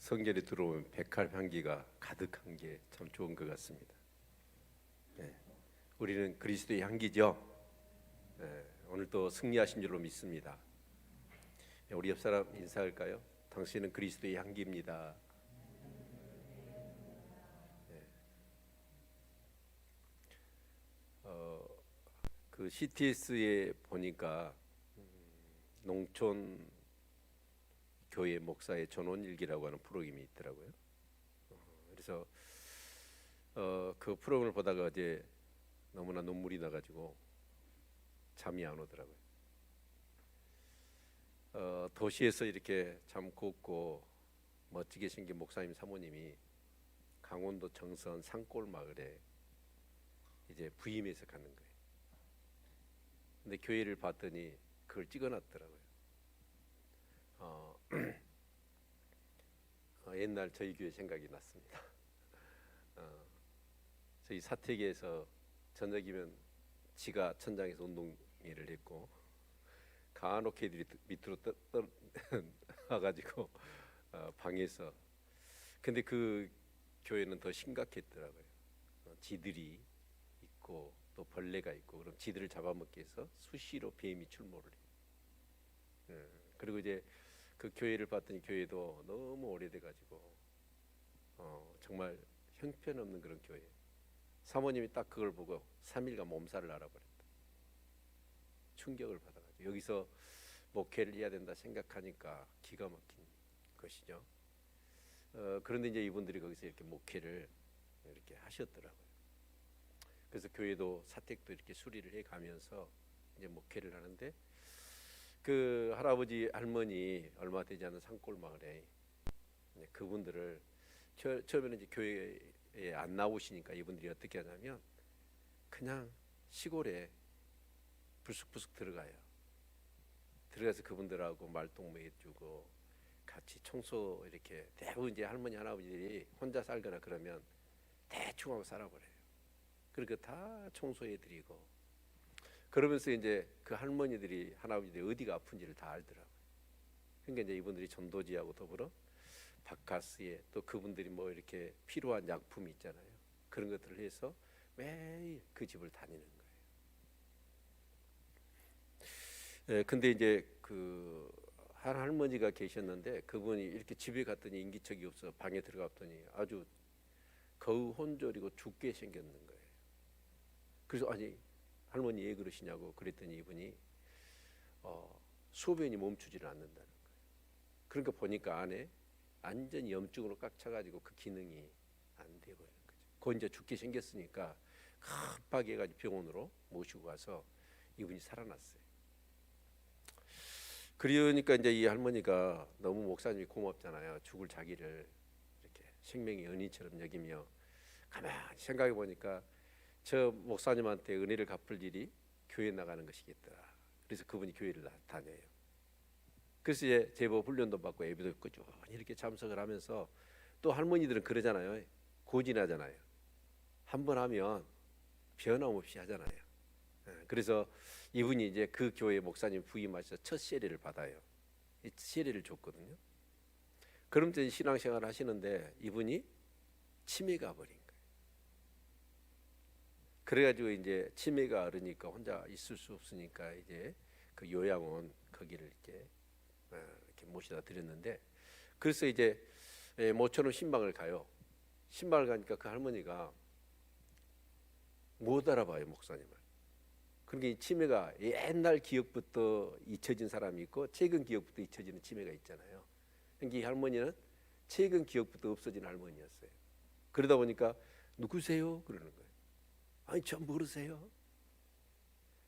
성전에 들어오면 백할 향기가 가득한 게 참 좋은 것 같습니다. 네. 우리는 그리스도의 향기죠. 네. 오늘 또 승리하신 줄로 믿습니다. 네. 우리 옆 사람 인사할까요? 당신은 그리스도의 향기입니다. 네. 그 CTS에 보니까 농촌 교회 목사의 전원일기라고 하는 프로그램이 있더라고요. 그래서 그 프로그램을 보다가 어제 너무나 눈물이 나가지고 잠이 안 오더라고요. 도시에서 이렇게 참 곱고 멋지게 생긴 목사님 사모님이 강원도 정선 산골 마을에 이제 부임해서 가는 거예요. 근데 교회를 봤더니 그걸 찍어놨더라고요. 옛날 저희 교회 생각이 났습니다. 저희 사택에서 저녁이면 지가 천장에서 운동회를 했고 간혹 애들이 밑으로 와가지고 방에서. 근데 그 교회는 더 심각했더라고요. 쥐들이 있고 또 벌레가 있고, 그럼 쥐들을 잡아먹기 위해서 수시로 뱀이 출몰을 해요. 그리고 이제 그 교회를 봤더니 교회도 너무 오래돼가지고 정말 형편없는 그런 교회. 사모님이 딱 그걸 보고 3일간 몸살을 앓아버렸다. 충격을 받아가지고 여기서 목회를 해야 된다 생각하니까 기가 막힌 것이죠. 그런데 이제 이분들이 거기서 이렇게 목회를 이렇게 하셨더라고요. 그래서 교회도 사택도 이렇게 수리를 해가면서 이제 목회를 하는데, 그 할아버지 할머니 얼마 되지 않은 산골 마을에 그분들을 처음에는 이제 교회에 안 나오시니까 이분들이 어떻게 하냐면 그냥 시골에 불쑥불쑥 들어가서 그분들하고 말동무 해주고 같이 청소, 이렇게 대부분 이제 할머니 할아버지들이 혼자 살거나 그러면 대충 하고 살아버려요. 그리고 다 청소해드리고 그러면서 이제 그 할머니들이 할아버지들이 어디가 아픈지를 다 알더라고요. 그러니까 이제 이분들이 전도지하고 더불어 바카스에 또 그분들이 뭐 이렇게 필요한 약품이 있잖아요. 그런 것들을 해서 매일 그 집을 다니는 거예요. 근데 이제 그 한 할머니가 계셨는데 그분이 이렇게 집에 갔더니 인기척이 없어 방에 들어갔더니 아주 거우혼절이고 죽게 생겼는 거예요. 그래서 아니 할머니 왜 그러시냐고 그랬더니 이분이 소변이 멈추지를 않는다는 거예요. 그러니까 보니까 안에 완전히 염증으로 꽉 차가지고 그 기능이 안 돼 버리는 거죠. 그거 이제 죽게 생겼으니까 급하게 해가지고 병원으로 모시고 가서 이분이 살아났어요. 그러니까 이제 이 할머니가 너무 목사님이 고맙잖아요. 죽을 자기를 이렇게 생명의 은인처럼 여기며 가만히 생각해 보니까 저 목사님한테 은혜를 갚을 일이 교회 나가는 것이겠다. 그래서 그분이 교회를 다녀요. 그래서 이제 제법 훈련도 받고 예배도 꾸준히 이렇게 참석을 하면서, 또 할머니들은 그러잖아요. 고진하잖아요. 한 번 하면 변함없이 하잖아요. 그래서 이분이 이제 그 교회 목사님 부임하셔서 첫 세례를 받아요. 이 세례를 줬거든요. 그럼 이제 신앙생활 하시는데 이분이 치매가 버린 거예요. 그래가지고 이제 치매가 앓으니까 혼자 있을 수 없으니까 이제 그 요양원 거기를 이렇게 모시다 드렸는데, 그래서 이제 모처럼 신방을 가요. 신방을 가니까 그 할머니가 못 알아봐요, 목사님을. 그러니까 이 치매가 옛날 기억부터 잊혀진 사람이 있고 최근 기억부터 잊혀지는 치매가 있잖아요. 그러니까 이 할머니는 최근 기억부터 없어진 할머니였어요. 그러다 보니까 누구세요? 그러는 거예요. 아니 전 모르세요.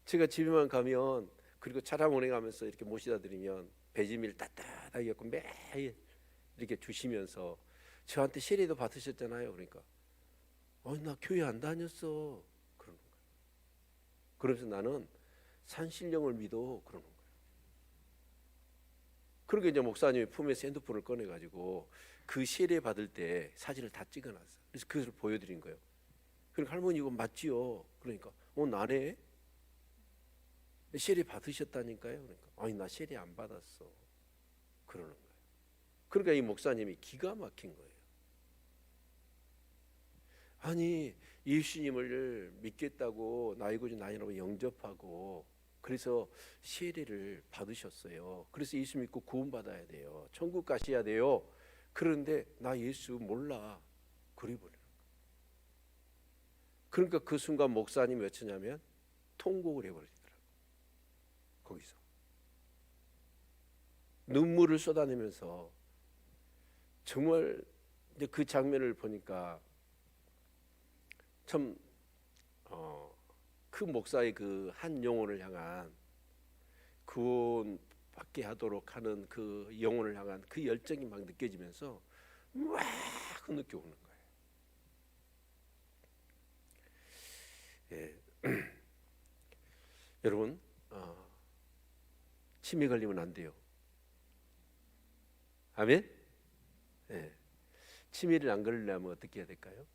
제가 집에만 가면, 그리고 차량 운행하면서 이렇게 모시다 드리면 배지밀 따뜻하게 갖고 매일 이렇게 주시면서 저한테 세례도 받으셨잖아요. 그러니까 아니 나 교회 안 다녔어 그러는 거예요. 그러면서 나는 산신령을 믿어 그러는 거예요. 그러니까 이제 목사님이 품에서 핸드폰을 꺼내가지고 그 세례 받을 때 사진을 다 찍어놨어요. 그래서 그것을 보여드린 거예요. 그러니까 할머니 이거 맞지요? 그러니까 나네? 세례 받으셨다니까요. 그러니까 아니 나 세례 안 받았어 그러는 거예요. 그러니까 이 목사님이 기가 막힌 거예요. 아니 예수님을 믿겠다고 나이고지 나이라고 영접하고 그래서 세례를 받으셨어요. 그래서 예수 믿고 구원받아야 돼요. 천국 가셔야 돼요. 그런데 나 예수 몰라. 그래버려요. 그러니까 그 순간 목사님이 어쩌냐면 통곡을 해버리더라고요. 거기서 눈물을 쏟아내면서 정말 이제 그 장면을 보니까 참 그 목사의 그 한 영혼을 향한 구원 받게 하도록 하는 그 영혼을 향한 그 열정이 막 느껴지면서 막 느껴오는 거예요. 예. 여러분 치매 걸리면 안 돼요. 아멘. 예. 치매를 안 걸리려면 어떻게 해야 될까요?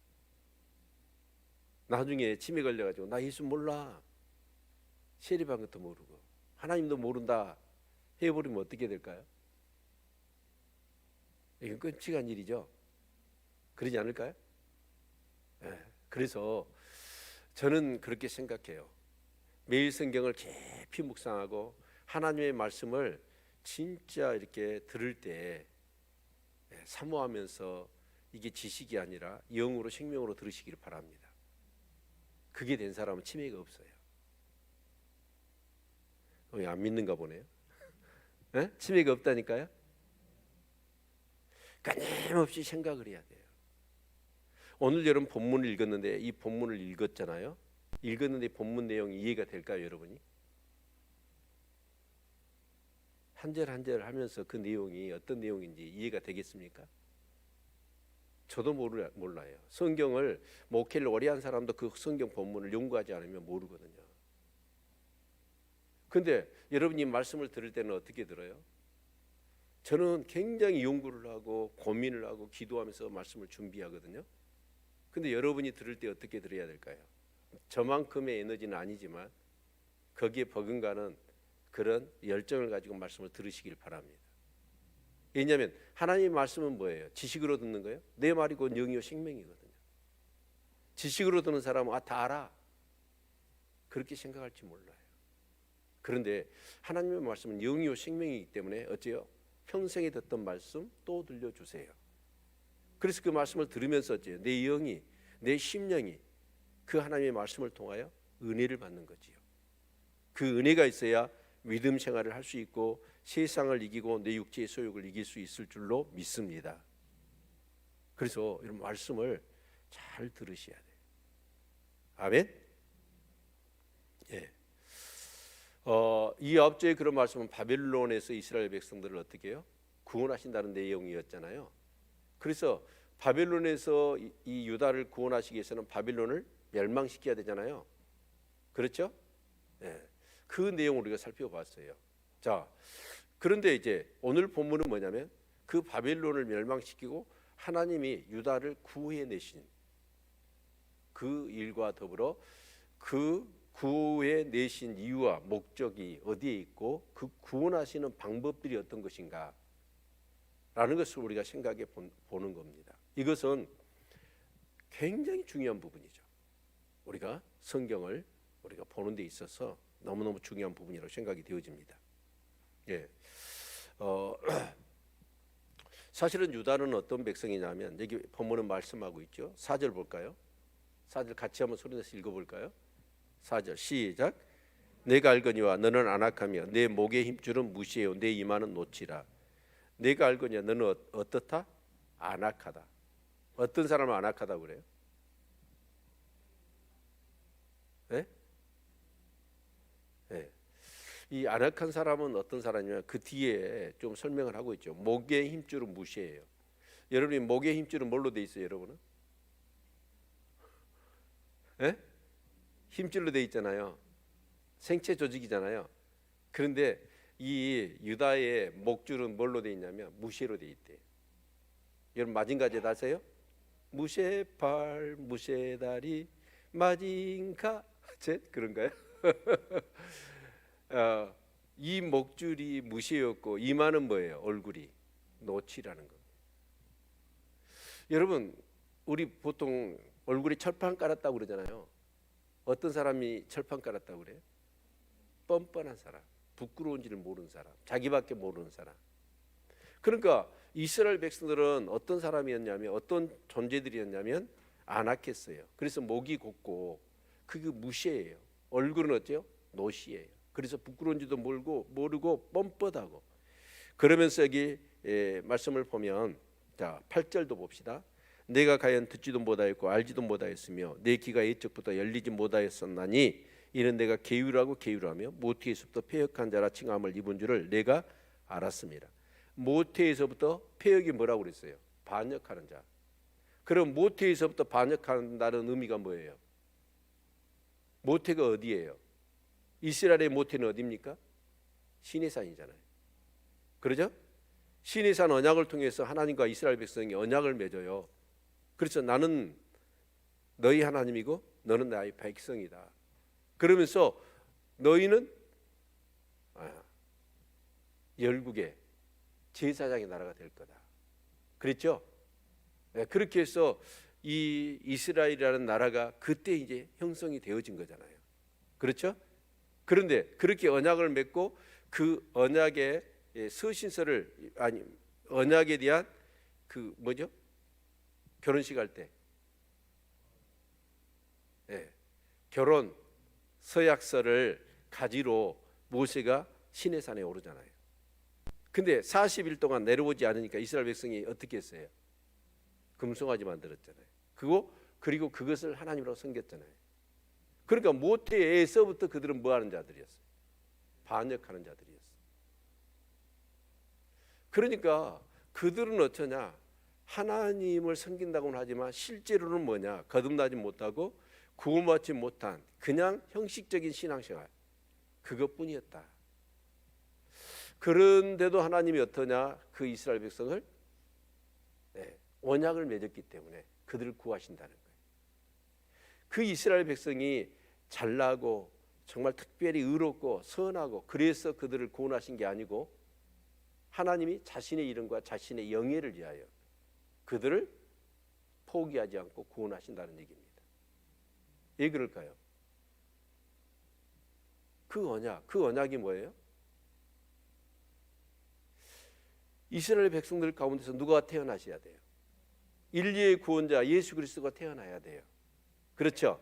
나중에 치매 걸려가지고 나 예수 몰라, 세례받은 것도 모르고 하나님도 모른다 해버리면 어떻게 될까요? 이건 끔찍한 일이죠. 그러지 않을까요? 네. 그래서 저는 그렇게 생각해요. 매일 성경을 깊이 묵상하고 하나님의 말씀을 진짜 이렇게 들을 때 사모하면서 이게 지식이 아니라 영으로 생명으로 들으시기를 바랍니다. 그게 된 사람은 치매가 없어요. 왜 안 믿는가 보네요. 네? 치매가 없다니까요. 끊임없이 생각을 해야 돼요. 오늘 여러분 본문을 읽었는데 이 본문을 읽었잖아요. 읽었는데 본문 내용이 이해가 될까요, 여러분이? 한 절 한 절 하면서 그 내용이 어떤 내용인지 이해가 되겠습니까? 저도 몰라요. 성경을 목회를 오래 한 사람도 그 성경 본문을 연구하지 않으면 모르거든요. 근데 여러분이 말씀을 들을 때는 어떻게 들어요? 저는 굉장히 연구를 하고 고민을 하고 기도하면서 말씀을 준비하거든요. 근데 여러분이 들을 때 어떻게 들어야 될까요? 저만큼의 에너지는 아니지만 거기에 버금가는 그런 열정을 가지고 말씀을 들으시길 바랍니다. 왜냐하면 하나님의 말씀은 뭐예요? 지식으로 듣는 거예요? 내 말이 곧 영이요 생명이거든요. 지식으로 듣는 사람은 다 알아. 그렇게 생각할지 몰라요. 그런데 하나님의 말씀은 영이요 생명이기 때문에 어째요? 평생에 듣던 말씀 또 들려주세요. 그래서 그 말씀을 들으면서 어째요? 내 영이, 내 심령이 그 하나님의 말씀을 통하여 은혜를 받는 거지요. 그 은혜가 있어야 믿음 생활을 할 수 있고 세상을 이기고 내 육체의 소욕을 이길 수 있을 줄로 믿습니다. 그래서 이런 말씀을 잘 들으셔야 돼요. 아멘. 예. 이 앞쪽에 그런 말씀은 바벨론에서 이스라엘 백성들을 어떻게 해요? 구원하신다는 내용이었잖아요. 그래서 바벨론에서 이 유다를 구원하시기 위해서는 바벨론을 멸망시켜야 되잖아요. 그렇죠? 예. 그 내용을 우리가 살펴봤어요. 자, 그런데 이제 오늘 본문은 뭐냐면 그 바벨론을 멸망시키고 하나님이 유다를 구해내신 그 일과 더불어 그 구해내신 이유와 목적이 어디에 있고 그 구원하시는 방법들이 어떤 것인가 라는 것을 우리가 생각해 보는 겁니다. 이것은 굉장히 중요한 부분이죠. 우리가 성경을 우리가 보는 데 있어서 너무너무 중요한 부분이라고 생각이 되어집니다. 예. 사실은 유다는 어떤 백성이냐면 여기 본문은 말씀하고 있죠. 4절 볼까요? 4절 같이 한번 소리내서 읽어볼까요? 4절 시작. 내가 알거니와 너는 안악하며 내 목의 힘줄은 무시해요 내 이마는 놓치라. 내가 알거니와 너는 어떻다? 안악하다. 어떤 사람을 안악하다고 그래요? 네? 네. 이 안악한 사람은 어떤 사람이냐면 그 뒤에 좀 설명을 하고 있죠. 목의 힘줄은 무시해요. 여러분이 목의 힘줄은 뭘로 돼 있어요, 여러분은? 네? 힘줄로 돼 있잖아요. 생체 조직이잖아요. 그런데 이 유다의 목줄은 뭘로 돼 있냐면 무쇠로 돼 있대요. 여러분 마징가제 아세요? 무쇠발 무쇠다리 마징가제 그런가요? 이 목줄이 무쇠였고 이마는 뭐예요? 얼굴이 노치라는 겁니다. 여러분, 우리 보통 얼굴에 철판 깔았다고 그러잖아요. 어떤 사람이 철판 깔았다고 그래요? 뻔뻔한 사람, 부끄러운지를 모르는 사람, 자기밖에 모르는 사람. 그러니까 이스라엘 백성들은 어떤 사람이었냐면, 어떤 존재들이었냐면 안악했어요. 그래서 목이 곱고 그게 무시해요. 얼굴은 어때요? 노시예요. 그래서 부끄러운지도 모르고 뻔뻔하고. 그러면서 여기 말씀을 보면, 자 8절도 봅시다. 내가 과연 듣지도 못하였고 알지도 못하였으며 내 귀가 옛적부터 열리지 못하였었나니 이는 내가 계율하고 계율하며 모태에서부터 패역한 자라 칭함을 입은 줄을 내가 알았습니다. 모태에서부터 패역이 뭐라고 그랬어요? 반역하는 자. 그럼 모태에서부터 반역한다는 의미가 뭐예요? 모태가 어디예요? 이스라엘의 모태는 어디입니까? 시내산이잖아요. 그러죠? 시내산 언약을 통해서 하나님과 이스라엘 백성이 언약을 맺어요. 그래서 나는 너희 하나님이고 너는 나의 백성이다. 그러면서 너희는 열국의 제사장의 나라가 될 거다. 그랬죠? 네, 그렇게 해서 이 이스라엘이라는 나라가 그때 이제 형성이 되어진 거잖아요. 그렇죠? 그런데 그렇게 언약을 맺고 그 언약의 서신서를 언약에 대한 그 뭐죠? 결혼식 할 때 결혼 서약서를 가지러 모세가 시내산에 오르잖아요. 근데 40일 동안 내려오지 않으니까 이스라엘 백성이 어떻게 했어요? 금송아지 만들었잖아요. 그리고 그것을 하나님으로 섬겼잖아요. 그러니까 모태에서부터 그들은 뭐하는 자들이었어요? 반역하는 자들이었어요. 그러니까 그들은 어쩌냐? 하나님을 섬긴다고는 하지만 실제로는 뭐냐? 거듭나지 못하고 구원받지 못한 그냥 형식적인 신앙생활, 그것뿐이었다. 그런데도 하나님이 어떠냐? 그 이스라엘 백성을 언약을 맺었기 때문에 그들을 구하신다는 거예요. 그 이스라엘 백성이 잘나고 정말 특별히 의롭고 선하고 그래서 그들을 구원하신 게 아니고 하나님이 자신의 이름과 자신의 영예를 위하여 그들을 포기하지 않고 구원하신다는 얘기입니다. 왜 그럴까요? 그 언약이 뭐예요? 이스라엘 백성들 가운데서 누가 태어나셔야 돼요? 인류의 구원자 예수 그리스도가 태어나야 돼요. 그렇죠?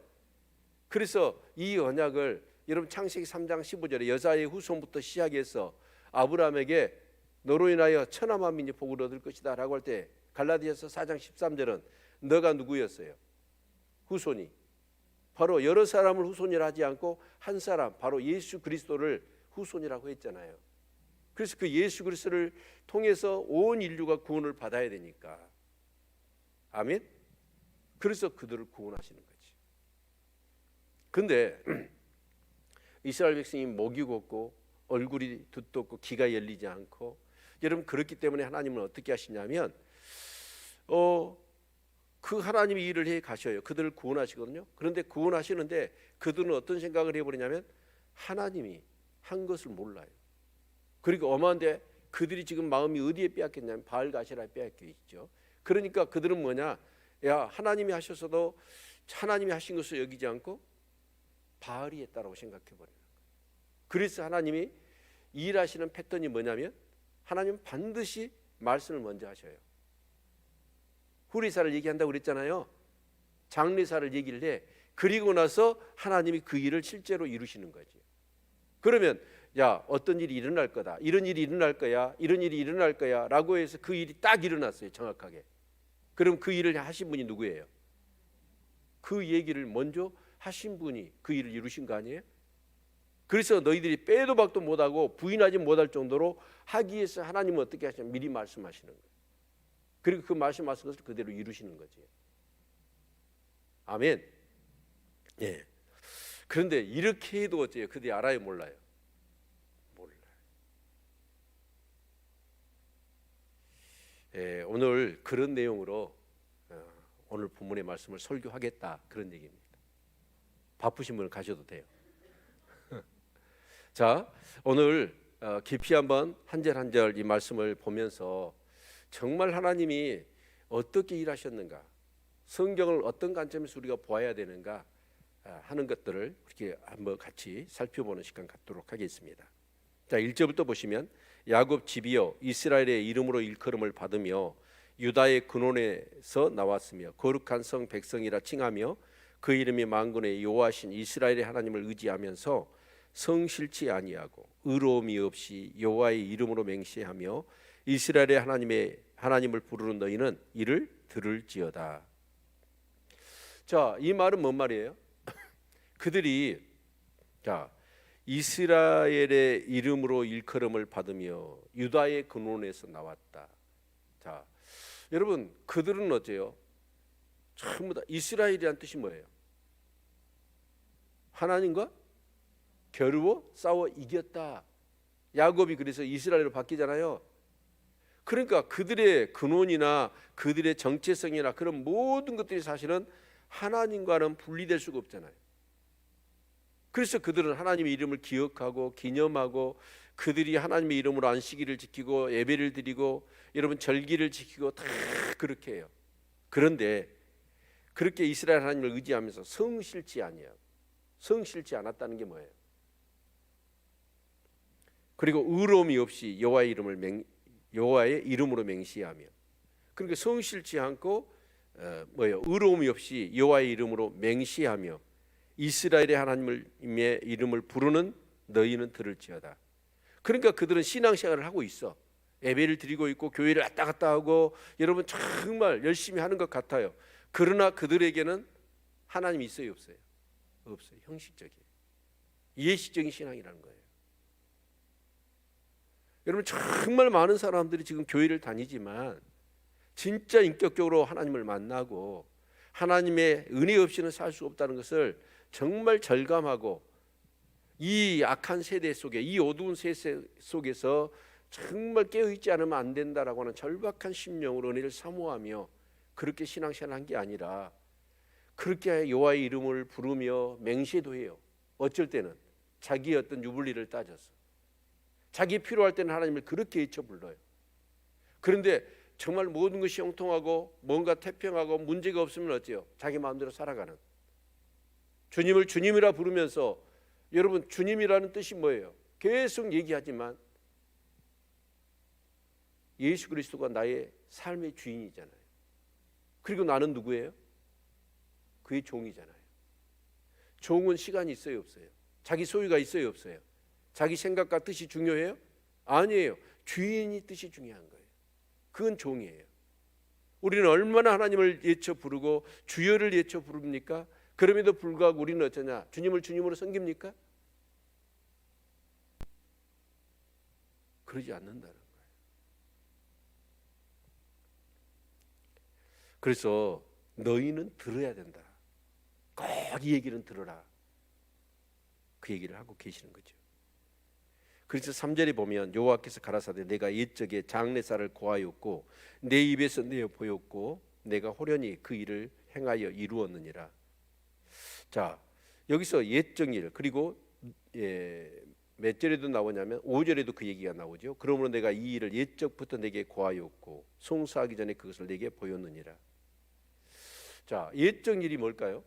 그래서 이 언약을 여러분 창세기 3장 15절에 여자의 후손부터 시작해서 아브라함에게 너로 인하여 천하 만민이 복을 얻을 것이다 라고 할 때 갈라디아서 4장 13절은 너가 누구였어요? 후손이. 바로 여러 사람을 후손이라 하지 않고 한 사람, 바로 예수 그리스도를 후손이라고 했잖아요. 그래서 그 예수 그리스도를 통해서 온 인류가 구원을 받아야 되니까. 아멘? 그래서 그들을 구원하시는 거지. 근데 이스라엘 백성이 목이 곱고 얼굴이 두텁고 귀가 열리지 않고, 여러분 그렇기 때문에 하나님은 어떻게 하시냐면 그 하나님이 일을 해 가셔요. 그들을 구원하시거든요. 그런데 구원하시는데 그들은 어떤 생각을 해버리냐면 하나님이 한 것을 몰라요. 그리고 어마한데 그들이 지금 마음이 어디에 빼앗겼냐면 바알 가시라에 빼앗겨 있죠. 그러니까 그들은 뭐냐? 야, 하나님이 하셔서도 하나님이 하신 것을 여기지 않고 바알이 했다라고 생각해 버리는 거예요. 그래서 하나님이 일하시는 패턴이 뭐냐면 하나님은 반드시 말씀을 먼저 하셔요. 후리사를 얘기한다고 그랬잖아요. 장례사를 얘기를 해. 그리고 나서 하나님이 그 일을 실제로 이루시는 거지. 그러면 야, 어떤 일이 일어날 거다, 이런 일이 일어날 거야, 이런 일이 일어날 거야 라고 해서 그 일이 딱 일어났어요. 정확하게. 그럼 그 일을 하신 분이 누구예요? 그 얘기를 먼저 하신 분이 그 일을 이루신 거 아니에요? 그래서 너희들이 빼도 박도 못하고 부인하지 못할 정도로 하기 위해서 하나님은 어떻게 하시냐면 미리 말씀하시는 거예요. 그리고 그 말씀하신 것을 그대로 이루시는 거지. 아멘. 예. 그런데 이렇게 해도 어째요? 그들이 알아요, 몰라요? 몰라요. 예, 오늘 그런 내용으로 오늘 본문의 말씀을 설교하겠다, 그런 얘기입니다. 바쁘신 분은 가셔도 돼요. 자, 오늘 깊이 한번 한 절 한 절 이 말씀을 보면서 정말 하나님이 어떻게 일하셨는가, 성경을 어떤 관점에서 우리가 보아야 되는가 하는 것들을 이렇게 한번 같이 살펴보는 시간 갖도록 하겠습니다. 자, 1절부터 보시면 야곱 집이여 이스라엘의 이름으로 일컬음을 받으며 유다의 근원에서 나왔으며 거룩한 성 백성이라 칭하며 그 이름이 만군의 여호와신 이스라엘의 하나님을 의지하면서 성실치 아니하고 의로움이 없이 여호와의 이름으로 맹세하며 이스라엘의 하나님을 부르는 너희는 이를 들을지어다. 자, 이 말은 뭔 말이에요? 그들이 이스라엘의 이름으로 일컬음을 받으며 유다의 근원에서 나왔다. 자, 여러분, 그들은 어째요? 전부 다 이스라엘이란 뜻이 뭐예요? 하나님과 겨루어 싸워 이겼다. 야곱이 그래서 이스라엘로 바뀌잖아요. 그러니까 그들의 근원이나 그들의 정체성이나 그런 모든 것들이 사실은 하나님과는 분리될 수가 없잖아요. 그래서 그들은 하나님의 이름을 기억하고 기념하고 그들이 하나님의 이름으로 안식일을 지키고 예배를 드리고 여러분 절기를 지키고 다 그렇게 해요. 그런데 그렇게 이스라엘 하나님을 의지하면서 성실치 않았다는 게 뭐예요? 그리고 의로움이 없이 여호와의 이름으로 맹세하며, 그러니까 성실치 않고 의로움이 없이 여호와의 이름으로 맹세하며 이스라엘의 하나님의 이름을 부르는 너희는 들을지어다. 그러니까 그들은 신앙생활을 하고 있어. 예배를 드리고 있고 교회를 왔다 갔다 하고 여러분 정말 열심히 하는 것 같아요. 그러나 그들에게는 하나님이 있어요, 없어요? 없어요. 형식적이에요. 예시적인 신앙이라는 거예요. 여러분 정말 많은 사람들이 지금 교회를 다니지만 진짜 인격적으로 하나님을 만나고 하나님의 은혜 없이는 살 수 없다는 것을 정말 절감하고 이 악한 세대 속에, 이 어두운 세대 속에서 정말 깨어있지 않으면 안 된다라고 하는 절박한 심령으로 은혜를 사모하며 그렇게 신앙생활을 한 게 아니라 그렇게 여호와의 이름을 부르며 맹세도 해요. 어쩔 때는 자기의 어떤 유불리를 따져서 자기 필요할 때는 하나님을 그렇게 외쳐 불러요. 그런데 정말 모든 것이 형통하고 뭔가 태평하고 문제가 없으면 어때요? 자기 마음대로 살아가는, 주님을 주님이라 부르면서, 여러분 주님이라는 뜻이 뭐예요? 계속 얘기하지만 예수 그리스도가 나의 삶의 주인이잖아요. 그리고 나는 누구예요? 그의 종이잖아요. 종은 시간이 있어요, 없어요? 자기 소유가 있어요, 없어요? 자기 생각과 뜻이 중요해요? 아니에요. 주인이 뜻이 중요한 거예요. 그건 종이에요. 우리는 얼마나 하나님을 예쳐 부르고 주여를 예쳐 부릅니까? 그럼에도 불구하고 우리는 어쩌냐? 주님을 주님으로 섬깁니까? 그러지 않는다는 거예요. 그래서 너희는 들어야 된다. 꼭 이 얘기는 들어라. 그 얘기를 하고 계시는 거죠. 그래서 3절에 보면 여호와께서 가라사대 내가 옛적에 장래사를 고하였고 내 입에서 내어 보였고 내가 호련히 그 일을 행하여 이루었느니라. 자, 여기서 옛적 일, 그리고 몇 절에도 나오냐면 5절에도 그 얘기가 나오죠. 그러므로 내가 이 일을 옛적부터 내게 고하였고 송사하기 전에 그것을 내게 보였느니라. 자, 옛적 일이 뭘까요?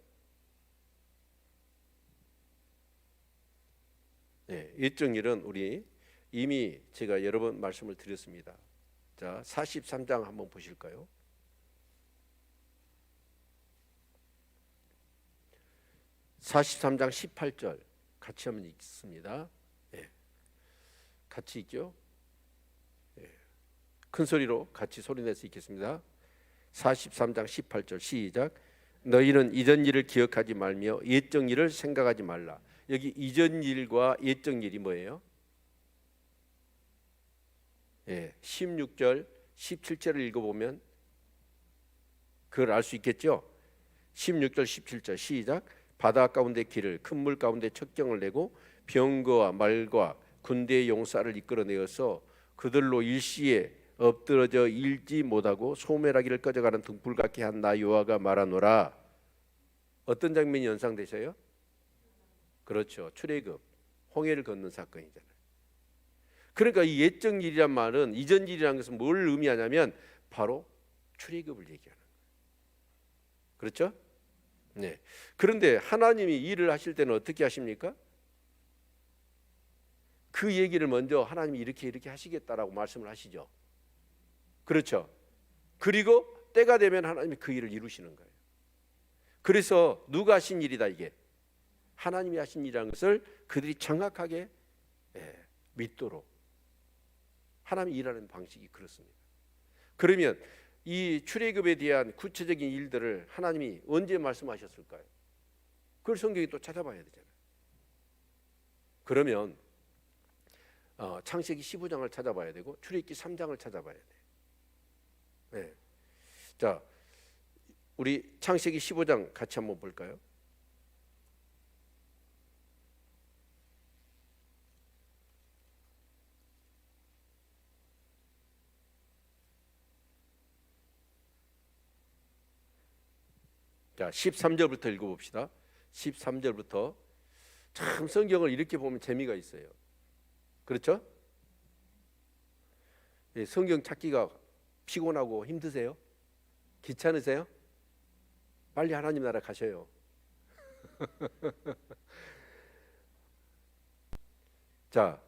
옛적 일은 우리 이미 제가 여러 번 말씀을 드렸습니다. 자, 43장 한번 보실까요? (43장) 18절 같이 한번 읽습니다. 같이 읽죠. 큰 소리로 같이 소리내서 읽겠습니다. 43장 18절 시작. 너희는 이전 일을 기억하지 말며 옛적 일을 생각하지 말라. 여기 이전 일과 옛적 일이 뭐예요? 16절 17절을 읽어보면 그걸 알 수 있겠죠. 16절 17절 시작. 바다 가운데 길을 큰 물 가운데 척경을 내고 병거와 말과 군대의 용사를 이끌어내어서 그들로 일시에 엎드러져 일지 못하고 소멸하기를 꺼져가는 등불 같게 한 나 여호와가 말하노라. 어떤 장면이 연상되셔요? 그렇죠. 출애굽 홍해를 건넌 사건이잖아요. 그러니까 이 옛적 일이란 말은, 이전 일이라는 것은 뭘 의미하냐면 바로 출애굽을 얘기하는 거예요. 그렇죠? 네. 그런데 하나님이 일을 하실 때는 어떻게 하십니까? 그 얘기를 먼저 하나님이 이렇게 하시겠다라고 말씀을 하시죠. 그렇죠? 그리고 때가 되면 하나님이 그 일을 이루시는 거예요. 그래서 누가 하신 일이다 이게? 하나님이 하신 일이라는 것을 그들이 정확하게 믿도록 하나님이 일하는 방식이 그렇습니다. 그러면 이 출애굽에 대한 구체적인 일들을 하나님이 언제 말씀하셨을까요? 그걸 성경에 또 찾아봐야 되잖아요. 그러면 창세기 15장을 찾아봐야 되고 출애굽기 3장을 찾아봐야 돼요. 네. 자, 우리 창세기 15장 같이 한번 볼까요? 자, 13절부터 읽어봅시다. 13절부터 참 성경을 이렇게 보면 재미가 있어요. 그렇죠? 예, 성경 찾기가 피곤하고 힘드세요? 귀찮으세요? 빨리 하나님 나라 가셔요. 자,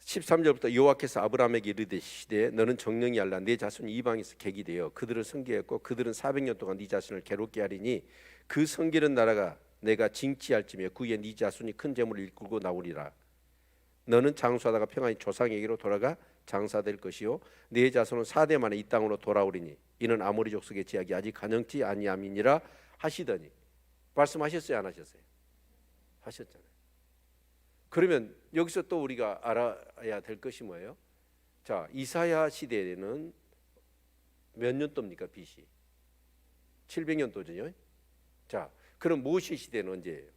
13절부터 여호와께서 아브라함에게 이르시되 너는 정령이 알라 내 자손이 이방에서 객이 되어 그들을 섬기했고 그들은 400년 동안 네 자손을 괴롭게 하리니 그 섬기는 나라가 내가 징치할지며 그에 네 자손이 큰 재물을 일구고 나오리라. 너는 장수하다가 평안히 조상에게로 돌아가 장사될 것이요 네 자손은 4대 만에 이 땅으로 돌아오리니 이는 아모리 족속의 지약이 아직 간영치 아니함이니라 하시더니 말씀하셨어요 안 하셨어요? 하셨잖아요. 그러면 여기서 또 우리가 알아야 될 것이 뭐예요? 자, 이사야 시대에는 몇 년도입니까? BC 700년도죠. 자, 그럼 모세 시대는 언제예요?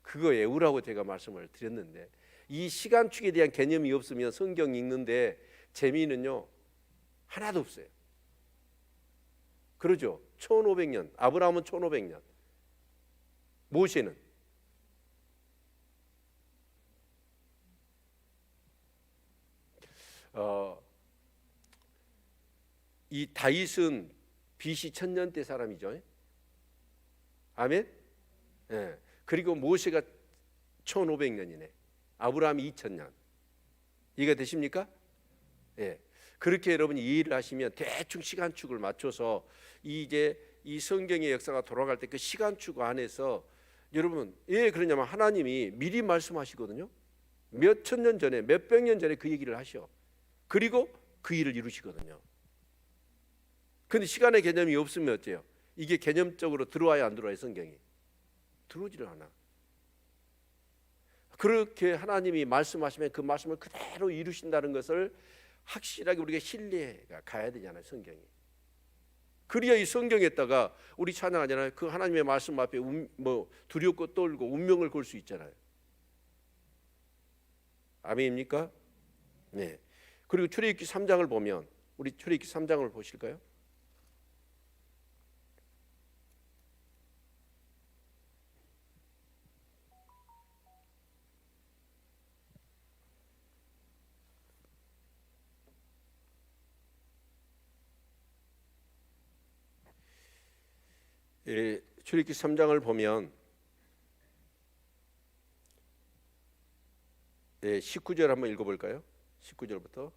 그거 외우라고 제가 말씀을 드렸는데 이 시간축에 대한 개념이 없으면 성경 읽는데 재미는요 하나도 없어요. 그러죠? 1500년 아브라함은 1500년 모세는 이 다윗은 BC 1000년대 사람이죠. 아멘. 예. 그리고 모세가 1500년이네. 아브라함이 2000년. 이해가 되십니까? 예. 그렇게 여러분이 이해를 하시면 대충 시간축을 맞춰서 이제 이 성경의 역사가 돌아갈 때 그 시간축 안에서 여러분 왜 그러냐면 하나님이 미리 말씀하시거든요. 몇 천 년 전에 몇백 년 전에 그 얘기를 하셔. 그리고 그 일을 이루시거든요. 근데 시간의 개념이 없으면 어때요? 이게 개념적으로 들어와야 안 들어와요? 성경이 들어오지를 않아. 그렇게 하나님이 말씀하시면 그 말씀을 그대로 이루신다는 것을 확실하게 우리가 신뢰가 가야 되잖아요. 성경이. 그래야 이 성경에다가 우리 찬양하잖아요. 그 하나님의 말씀 앞에 두렵고 떨고 운명을 걸 수 있잖아요. 아멘입니까? 네. 그리고 출애굽기 3장을 보면 우리 출애굽기 3장을 보실까요? 예, 출애굽기 3장을 보면 19절 한번 읽어볼까요? 19절부터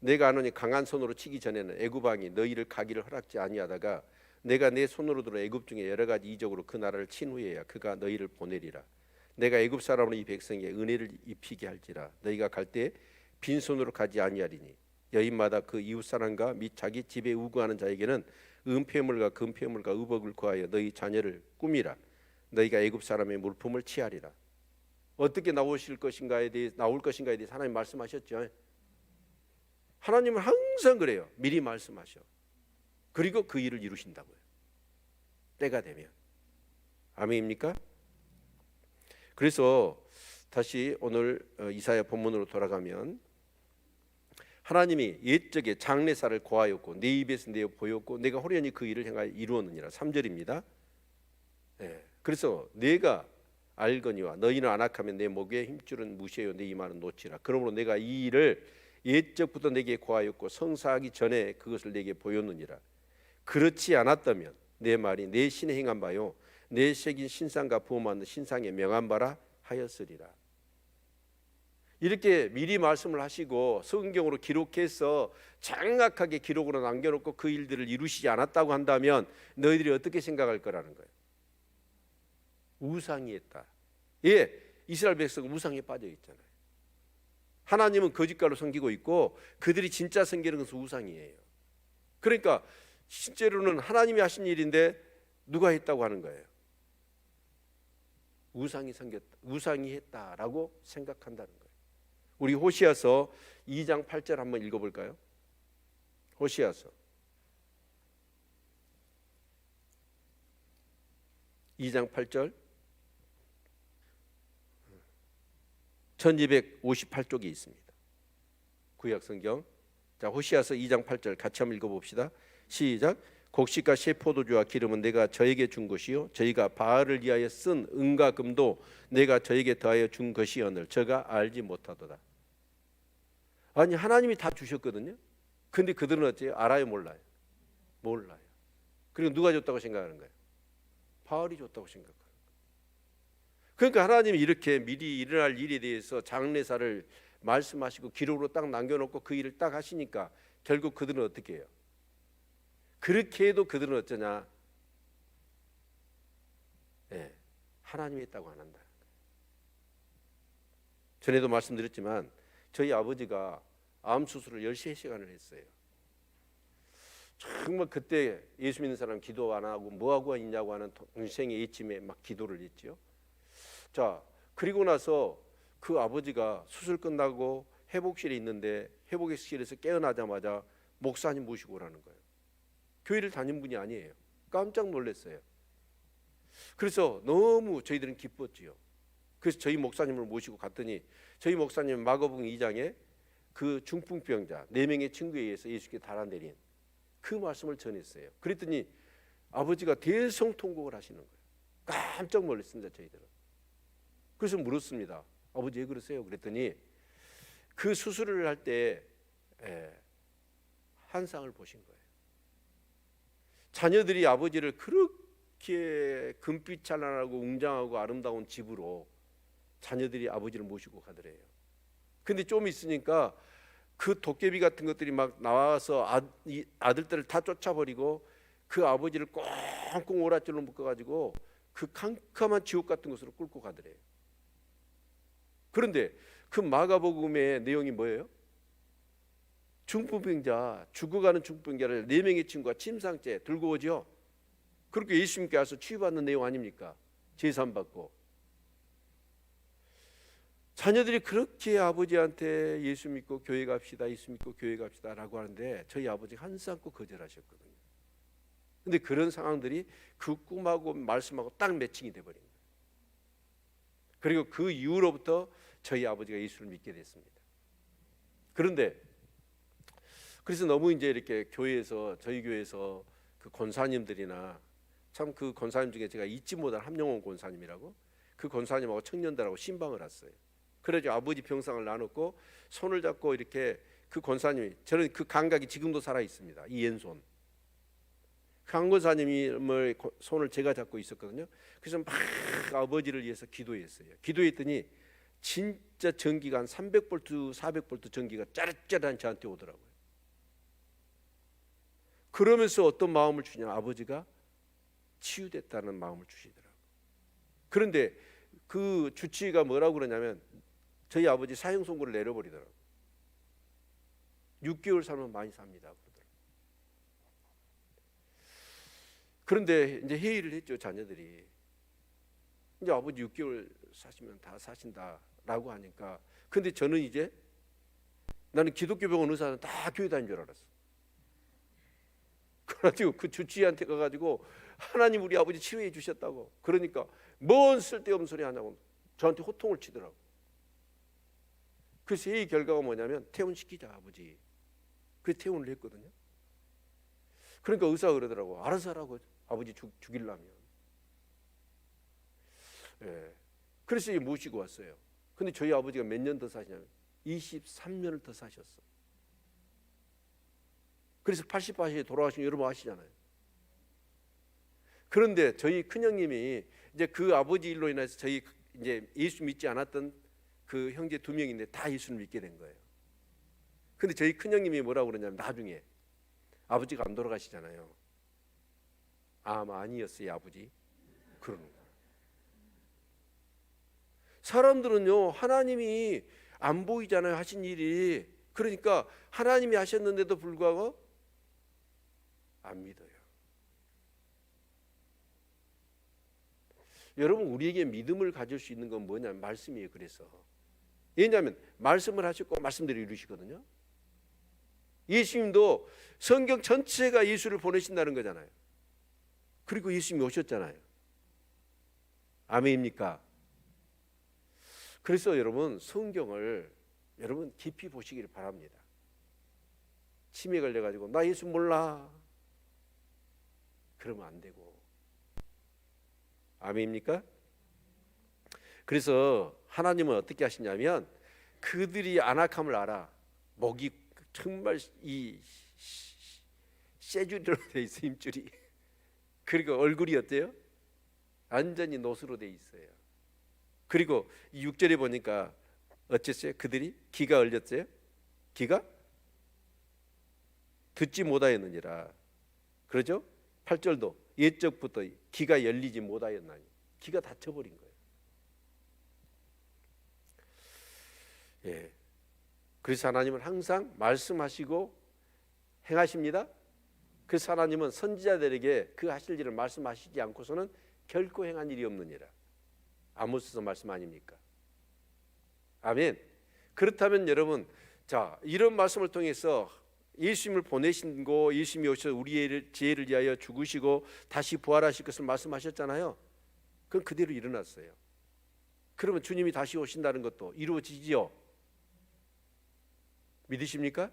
내가 아노니 강한 손으로 치기 전에는 애굽 왕이 너희를 가기를 허락지 아니하다가 내가 내 손으로 들어 애굽 중에 여러 가지 이적으로 그 나라를 친 후에야 그가 너희를 보내리라. 내가 애굽 사람으로 이 백성에게 은혜를 입히게 할지라. 너희가 갈 때 빈손으로 가지 아니하리니 여인마다 그 이웃 사람과 및 자기 집에 우거하는 자에게는 은폐물과 금폐물과 의복을 구하여 너희 자녀를 꾸미라. 너희가 애굽 사람의 물품을 취하리라. 어떻게 나올 것인가에 대해서 하나님 말씀하셨죠. 하나님은 항상 그래요. 미리 말씀하셔. 그리고 그 일을 이루신다고요. 때가 되면. 아멘입니까? 그래서 다시 오늘 이사야 본문으로 돌아가면 하나님이 옛적에 장래사를 고하였고 내 입에서 내어 보였고 내가 호련히 그 일을 행하여 이루었느니라. 3절입니다. 그래서 내가 알거니와 너희는 안악하면 내 목에 힘줄은 무시하여 내 이마는 놓치라. 그러므로 내가 이 일을 옛적부터 내게 고하였고 성사하기 전에 그것을 내게 보였느니라. 그렇지 않았다면 내 말이 내 신에 행한 바요 내 새긴 신상과 부어맞는 신상에 명한 바라 하였으리라. 이렇게 미리 말씀을 하시고 성경으로 기록해서 정확하게 기록으로 남겨놓고 그 일들을 이루시지 않았다고 한다면 너희들이 어떻게 생각할 거라는 거예요. 우상이 했다. 예, 이스라엘 백성은 우상에 빠져 있잖아요. 하나님은 거짓가로 섬기고 있고 그들이 진짜 섬기는 것은 우상이에요. 그러니까 실제로는 하나님이 하신 일인데 누가 했다고 하는 거예요. 우상이 했다라고 생각한다는 거예요. 우리 호시아서 2장 8절 한번 읽어볼까요? 호시아서 2장 8절 1258쪽에 있습니다. 구약성경. 자, 호시아서 2장 8절 같이 한번 읽어봅시다. 시작. 곡식과 새 포도주와 기름은 내가 저에게 준 것이요 저희가 바알을 위하여 쓴 은과 금도 내가 저에게 더하여 준 것이오늘 저가 알지 못하도다. 아니 하나님이 다 주셨거든요. 근데 그들은 어째요? 알아요 몰라요? 몰라요. 그리고 누가 줬다고 생각하는 거예요? 바알이 줬다고 생각하는 거예요. 그러니까 하나님이 이렇게 미리 일어날 일에 대해서 장래사를 말씀하시고 기록으로 딱 남겨놓고 그 일을 딱 하시니까 결국 그들은 어떻게 해요? 그렇게 해도 그들은 어쩌냐? 네, 하나님이 했다고 안 한다. 전에도 말씀드렸지만 저희 아버지가 암 수술을 13시간을 했어요. 정말 그때 예수 믿는 사람 기도 안 하고 뭐하고 있냐고 하는 동생의 애침에 막 기도를 했죠. 자, 그리고 나서 그 아버지가 수술 끝나고 회복실에 있는데 회복실에서 깨어나자마자 목사님 모시고 오라는 거예요. 교회를 다닌 분이 아니에요. 깜짝 놀랐어요. 그래서 너무 저희들은 기뻤지요. 그래서 저희 목사님을 모시고 갔더니 저희 목사님 마가복음 2장에 그 중풍병자 4명의 친구에 의해서 예수께 달아내린 그 말씀을 전했어요. 그랬더니 아버지가 대성통곡을 하시는 거예요. 깜짝 놀랐습니다. 저희들은. 그래서 물었습니다. 아버지 왜 그러세요? 그랬더니 그 수술을 할 때 환상을 보신 거예요. 자녀들이 아버지를 그렇게 금빛 찬란하고 웅장하고 아름다운 집으로 자녀들이 아버지를 모시고 가더래요. 근데 좀 있으니까 그 도깨비 같은 것들이 막 나와서 아들들을 다 쫓아버리고 그 아버지를 꽁꽁 오랏줄로 묶어가지고 그 캄캄한 지옥 같은 곳으로 끌고 가더래요. 그런데 그 마가복음의 내용이 뭐예요? 중풍병자, 죽어가는 중풍병자를 4명의 친구가 침상째 들고 오죠. 그렇게 예수님께 와서 치유받는 내용 아닙니까? 제산받고. 자녀들이 그렇게 아버지한테 예수 믿고 교회 갑시다, 예수 믿고 교회 갑시다 라고 하는데 저희 아버지가 한쌍코 거절하셨거든요. 근데 그런 상황들이 그 꿈하고 말씀하고 딱 매칭이 돼버린 거예요. 그리고 그 이후로부터 저희 아버지가 예수를 믿게 됐습니다. 그런데 그래서 너무 이제 이렇게 교회에서 저희 교회에서 그 권사님들이나 참 그 권사님 중에 제가 잊지 못할 함영원 권사님이라고 그 권사님하고 청년들하고 신방을 왔어요. 그래서 아버지 병상을 나눴고 손을 잡고 이렇게 그 권사님이 저는 그 감각이 지금도 살아 있습니다. 이 왼손. 강 권사님의 손을 제가 잡고 있었거든요. 그래서 막 아버지를 위해서 기도했어요. 기도했더니 진짜 전기가 한 300볼트, 400볼트 전기가 짜릿짜릿한 저한테 오더라고요. 그러면서 어떤 마음을 주냐? 아버지가 치유됐다는 마음을 주시더라고요. 그런데 그 주치의가 뭐라고 그러냐면 저희 아버지 사형 선고를 내려버리더라고요. 6개월 살면 많이 삽니다. 그러더라고요. 그런데 이제 회의를 했죠. 자녀들이. 이제 아버지 6개월 사시면 다 사신다라고 하니까 근데 저는 이제 나는 기독교 병원 의사는 다 교회 다닌 줄 알았어. 그래가지고 그 주치의한테 가가지고 하나님 우리 아버지 치료해 주셨다고 그러니까 뭔 쓸데없는 소리 하냐고 저한테 호통을 치더라고. 그래서 이 결과가 뭐냐면 퇴원시키자 아버지. 그래서 퇴원을 했거든요. 그러니까 의사가 그러더라고. 알아서 하라고 아버지 죽이려면. 예. 그래서 모시고 왔어요. 근데 저희 아버지가 몇 년 더 사시냐면 23년을 더 사셨어. 그래서 80세에 돌아가신 여러분 아시잖아요. 그런데 저희 큰형님이 이제 그 아버지 일로 인해서 저희 이제 예수 믿지 않았던 그 형제 2명인데 다 예수를 믿게 된 거예요. 근데 저희 큰형님이 뭐라고 그러냐면 나중에 아버지가 안 돌아가시잖아요. 아니었어요 아버지. 그러는 거예요. 사람들은요 하나님이 안 보이잖아요 하신 일이. 그러니까 하나님이 하셨는데도 불구하고 안 믿어요. 여러분 우리에게 믿음을 가질 수 있는 건 뭐냐면 말씀이에요. 그래서 왜냐하면 말씀을 하셨고 말씀대로 이루시거든요. 예수님도 성경 전체가 예수를 보내신다는 거잖아요. 그리고 예수님이 오셨잖아요. 아멘입니까? 그래서 여러분 성경을 여러분 깊이 보시기를 바랍니다. 치매 걸려가지고 나 예수 몰라 그러면 안 되고. 아멘입니까? 그래서 하나님은 어떻게 하시냐면 그들이 안악함을 알아. 목이 정말 이 쇠줄이로 돼 있어 힘줄이. 그리고 얼굴이 어때요? 완전히 노수로 돼 있어요. 그리고 6절에 보니까 어쨌어요? 그들이 귀가 얼렸어요? 귀가 듣지 못하였느니라. 그러죠? 8절도 옛적부터 귀가 열리지 못하였나니 귀가 닫혀버린 거예요. 예. 그래서 하나님은 항상 말씀하시고 행하십니다. 그래서 하나님은 선지자들에게 그 하실 일을 말씀하시지 않고서는 결코 행한 일이 없느니라. 아모스서 말씀 아닙니까? 아멘. 그렇다면 여러분, 자 이런 말씀을 통해서 예수님을 보내신 거, 예수님이 오셔서 우리의 죄를 위하여 죽으시고 다시 부활하실 것을 말씀하셨잖아요. 그건 그대로 일어났어요. 그러면 주님이 다시 오신다는 것도 이루어지지요. 믿으십니까?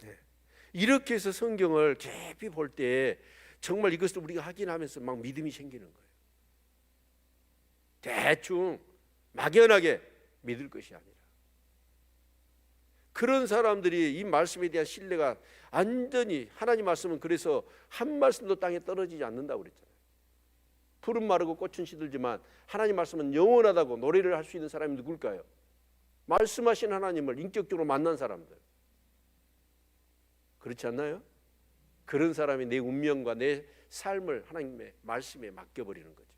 네. 이렇게 해서 성경을 깊이 볼 때 정말 이것을 우리가 확인하면서 막 믿음이 생기는 거예요. 대충 막연하게 믿을 것이 아니라 그런 사람들이 이 말씀에 대한 신뢰가 완전히 하나님 말씀은 그래서 한 말씀도 땅에 떨어지지 않는다고 그랬잖아요. 풀은 마르고 꽃은 시들지만 하나님 말씀은 영원하다고 노래를 할 수 있는 사람이 누굴까요? 말씀하신 하나님을 인격적으로 만난 사람들. 그렇지 않나요? 그런 사람이 내 운명과 내 삶을 하나님의 말씀에 맡겨버리는 거죠.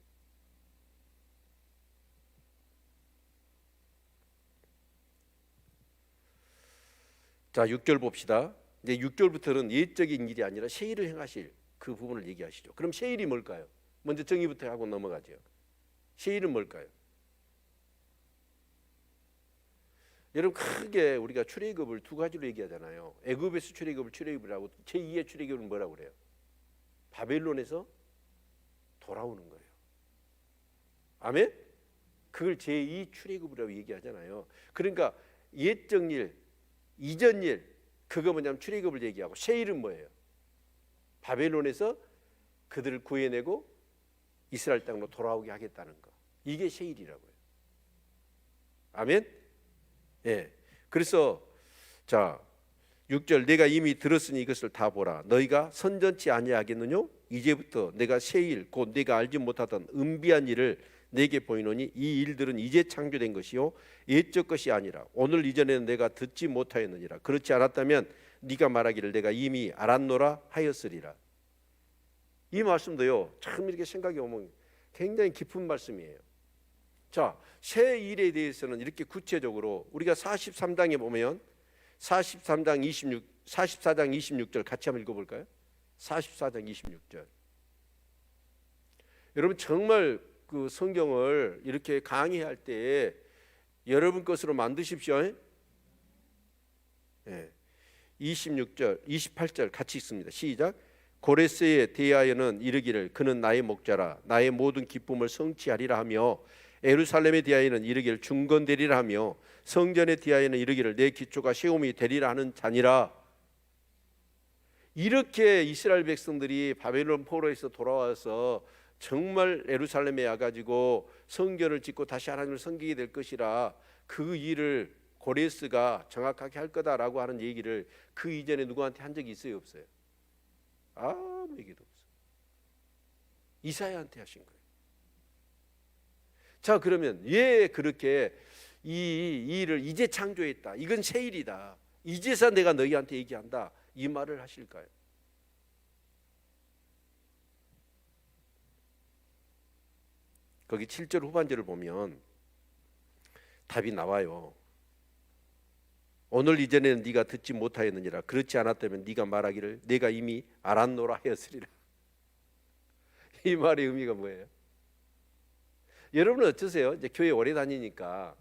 자 6절 봅시다. 이제 6절부터는 옛적인 일이 아니라 새 일을 행하실 그 부분을 얘기하시죠. 그럼 새 일이 뭘까요? 먼저 정의부터 하고 넘어가죠. 새 일은 뭘까요? 여러분 크게 우리가 출애굽을 두 가지로 얘기하잖아요. 애굽에서 출애굽이라고 제2의 출애굽은 뭐라고 그래요? 바벨론에서 돌아오는 거예요. 아멘? 그걸 제2 출애굽이라고 얘기하잖아요. 그러니까 옛적 일, 이전 일, 그거 뭐냐면 출애굽을 얘기하고 새 일은 뭐예요? 바벨론에서 그들을 구해내고 이스라엘 땅으로 돌아오게 하겠다는 거. 이게 새 일이라고요. 아멘? 예. 그래서 자 6절 내가 이미 들었으니 이것을 다 보라. 너희가 선전치 아니하겠느뇨? 이제부터 내가 새 일 곧 내가 알지 못하던 은비한 일을 내게 보이노니 이 일들은 이제 창조된 것이요 옛적 것이 아니라 오늘 이전에는 내가 듣지 못하였느니라. 그렇지 않았다면 네가 말하기를 내가 이미 알았노라 하였으리라. 이 말씀도요 참 이렇게 생각해 보면 굉장히 깊은 말씀이에요. 자, 새 일에 대해서는 이렇게 구체적으로 우리가 43장에 보면 44장 26절 같이 한번 읽어볼까요? 44장 26절. 여러분 정말 그 성경을 이렇게 강의할 때 여러분 것으로 만드십시오. 네. 26절, 28절 같이 읽습니다. 시작. 고레스에 대하여는 이르기를 그는 나의 목자라 나의 모든 기쁨을 성취하리라 하며 예루살렘에 대하여는 이르기를 중건되리라 하며 성전에 대하여는 이르기를 내 기초가 세움이 되리라 하는 자니라. 이렇게 이스라엘 백성들이 바벨론 포로에서 돌아와서 정말 예루살렘에 와가지고 성전을 짓고 다시 하나님을 섬기게 될 것이라 그 일을 고레스가 정확하게 할 거다라고 하는 얘기를 그 이전에 누구한테 한 적이 있어요, 없어요? 아무에게도 없어요. 이사야한테 하신 거예요. 자, 그러면 왜 그렇게 이 일을 이제 창조했다, 이건 새 일이다, 이제서 내가 너희한테 얘기한다, 이 말을 하실까요? 거기 7절 후반절을 보면 답이 나와요. 오늘 이전에는 네가 듣지 못하였느니라. 그렇지 않았다면 네가 말하기를 내가 이미 알았노라 하였으리라. 이 말의 의미가 뭐예요? 여러분은 어떠세요? 이제 교회 오래 다니니까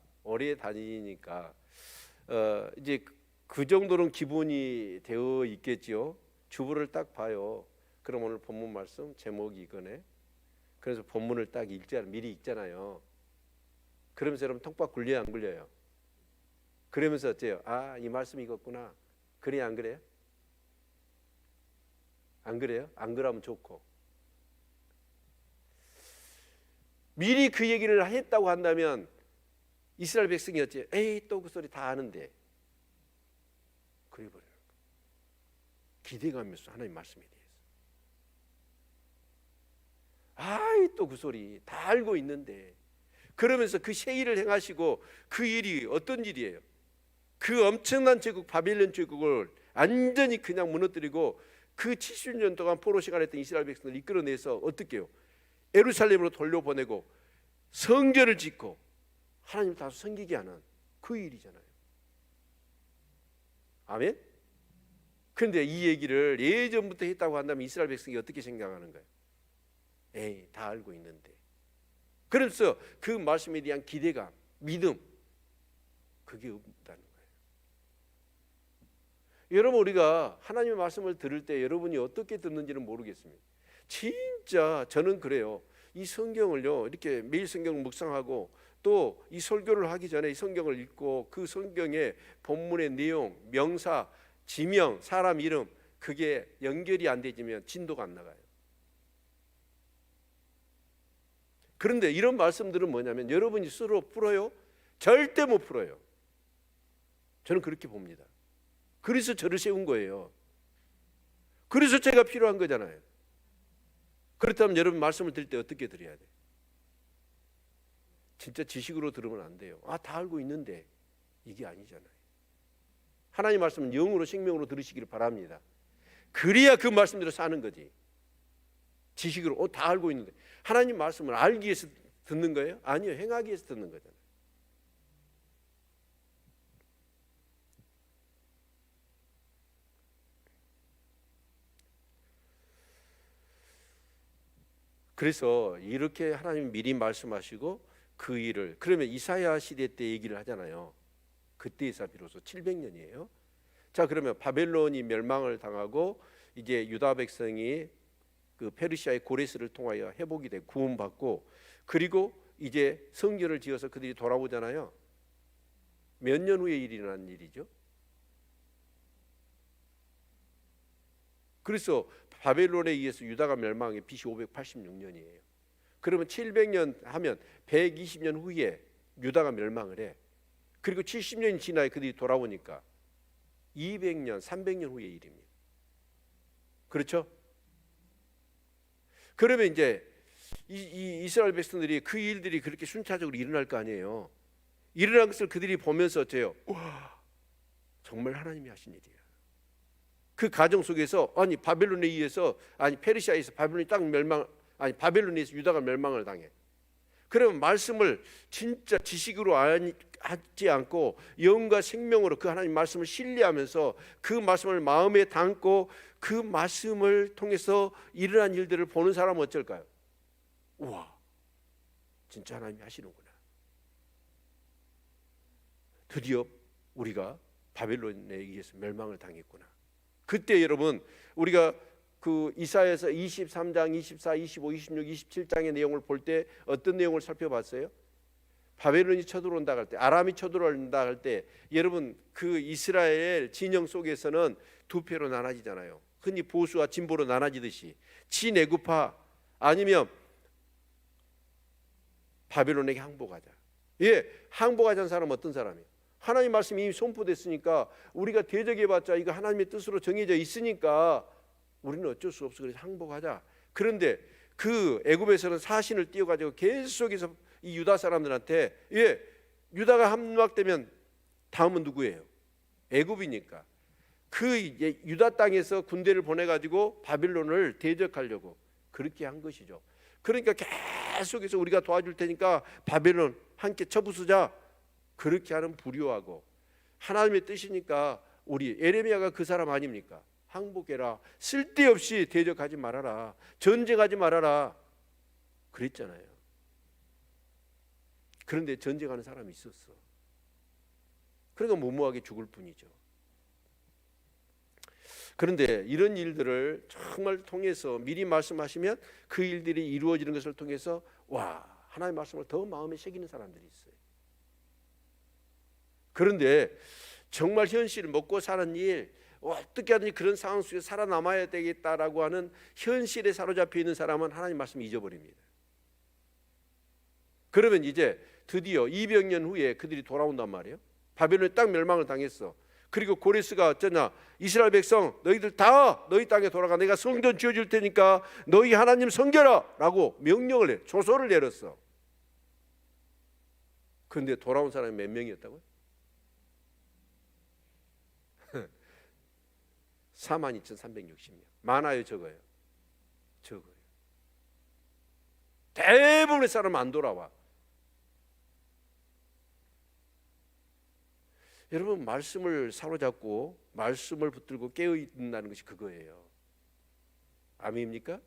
이제 그 정도는 기본이 되어 있겠죠. 주보를 딱 봐요. 그럼 오늘 본문 말씀 제목이 이거네. 그래서 본문을 딱 미리 읽잖아요. 그러면서 여러분 톡박 굴려요, 안 굴려요? 그러면서 어때요? 이 말씀이 이거구나. 그래, 안 그래요? 안 그래요? 안 그러면 좋고. 미리 그 얘기를 했다고 한다면 이스라엘 백성이 어째요? 에이, 또 그 소리 다 아는데. 그래버려요. 기대감이 있어, 하나님 말씀에 대해서. 또 그 소리 다 알고 있는데. 그러면서 그 새 일을 행하시고 그 일이 어떤 일이에요? 그 엄청난 제국 바벨론 제국을 완전히 그냥 무너뜨리고 그 70년 동안 포로 생활했던 이스라엘 백성을 이끌어내서 어떻게 해요? 예루살렘으로 돌려보내고 성전을 짓고 하나님을 다시 섬기게 하는 그 일이잖아요. 아멘? 그런데 이 얘기를 예전부터 했다고 한다면 이스라엘 백성이 어떻게 생각하는 거예요? 에이, 다 알고 있는데. 그래서 그 말씀에 대한 기대감, 믿음, 그게 없다는 거예요. 여러분, 우리가 하나님의 말씀을 들을 때 여러분이 어떻게 듣는지는 모르겠습니다. 진짜 저는 그래요. 이 성경을요, 이렇게 매일 성경 묵상하고 또 이 설교를 하기 전에 이 성경을 읽고 그 성경의 본문의 내용, 명사, 지명, 사람 이름, 그게 연결이 안 되지면 진도가 안 나가요. 그런데 이런 말씀들은 뭐냐면 여러분이 스스로 풀어요? 절대 못 풀어요. 저는 그렇게 봅니다. 그래서 저를 세운 거예요. 그래서 제가 필요한 거잖아요. 그렇다면 여러분 말씀을 들을 때 어떻게 들어야 돼요? 진짜 지식으로 들으면 안 돼요. 다 알고 있는데. 이게 아니잖아요. 하나님 말씀은 영으로 생명으로 들으시기를 바랍니다. 그래야 그 말씀대로 사는 거지. 지식으로 다 알고 있는데. 하나님 말씀을 알기 위해서 듣는 거예요? 아니요, 행하기 위해서 듣는 거잖아요. 그래서 이렇게 하나님 미리 말씀하시고 그 일을, 그러면 이사야 시대 때 얘기를 하잖아요. 그때에서 비로소 700년이에요. 자, 그러면 바벨론이 멸망을 당하고 이제 유다 백성이 그 페르시아의 고레스를 통하여 회복이 돼 구원받고, 그리고 이제 성전을 지어서 그들이 돌아오잖아요. 몇 년 후에 일어난 일이죠? 그래서 바벨론에 의해서 유다가 멸망해 BC 586년이에요. 그러면 700년 하면 120년 후에 유다가 멸망을 해. 그리고 70년이 지나야 그들이 돌아오니까 200년, 300년 후의 일입니다. 그렇죠? 그러면 이제 이 이스라엘 백성들이 그 일들이 그렇게 순차적으로 일어날 거 아니에요. 일어난 것을 그들이 보면서 어때요? 와, 정말 하나님이 하신 일이야. 그 가정 속에서 바벨론에 의해서 페르시아에서 바벨론이 딱 멸망, 바벨론에서 유다가 멸망을 당해. 그러면 말씀을 진짜 지식으로 하지 않고 영과 생명으로 그 하나님 말씀을 신뢰하면서 그 말씀을 마음에 담고 그 말씀을 통해서 일어난 일들을 보는 사람은 어쩔까요? 우와, 진짜 하나님이 하시는구나. 드디어 우리가 바벨론에 의해서 멸망을 당했구나. 그때 여러분, 우리가 그 이사야서 23장, 24, 25, 26, 27장의 내용을 볼 때 어떤 내용을 살펴봤어요? 바벨론이 쳐들어온다 할 때, 아람이 쳐들어온다 할 때, 여러분 그 이스라엘 진영 속에서는 두 패로 나눠지잖아요. 흔히 보수와 진보로 나눠지듯이 친애굽파 아니면 바벨론에게 항복하자. 항복하자는 사람은 어떤 사람이에요? 하나님 말씀이 이미 선포됐으니까 우리가 대적해봤자 이거 하나님의 뜻으로 정해져 있으니까 우리는 어쩔 수 없어. 그래서 항복하자. 그런데 그 애굽에서는 사신을 띄워가지고 계속해서 이 유다 사람들한테 유다가 함락되면 다음은 누구예요? 애굽이니까. 그 유다 땅에서 군대를 보내가지고 바빌론을 대적하려고 그렇게 한 것이죠. 그러니까 계속해서 우리가 도와줄 테니까 바벨론 함께 쳐부수자, 그렇게 하는 불효하고, 하나님의 뜻이니까 우리 에레미야가 그 사람 아닙니까? 항복해라, 쓸데없이 대적하지 말아라, 전쟁하지 말아라 그랬잖아요. 그런데 전쟁하는 사람이 있었어. 그러니까 무모하게 죽을 뿐이죠. 그런데 이런 일들을 정말 통해서 미리 말씀하시면 그 일들이 이루어지는 것을 통해서 하나님의 말씀을 더 마음에 새기는 사람들이 있어요. 그런데 정말 현실, 먹고 사는 일, 어떻게 하든지 그런 상황 속에 살아남아야 되겠다라고 하는 현실에 사로잡혀 있는 사람은 하나님 말씀 잊어버립니다. 그러면 이제 드디어 200년 후에 그들이 돌아온단 말이에요. 바벨론이 딱 멸망을 당했어. 그리고 고레스가 어쩌냐, 이스라엘 백성 너희들 다 너희 땅에 돌아가, 내가 성전 지어줄 테니까 너희 하나님 섬겨라 라고 명령을 해, 조서를 내렸어. 그런데 돌아온 사람이 몇 명이었다고요? 42,360명. 많아요, 적어요? 적어요. 대부분의 사람은 안 돌아와. 여러분, 말씀을 사로잡고 말씀을 붙들고 깨어있다는 것이 그거예요. 아멘입니까?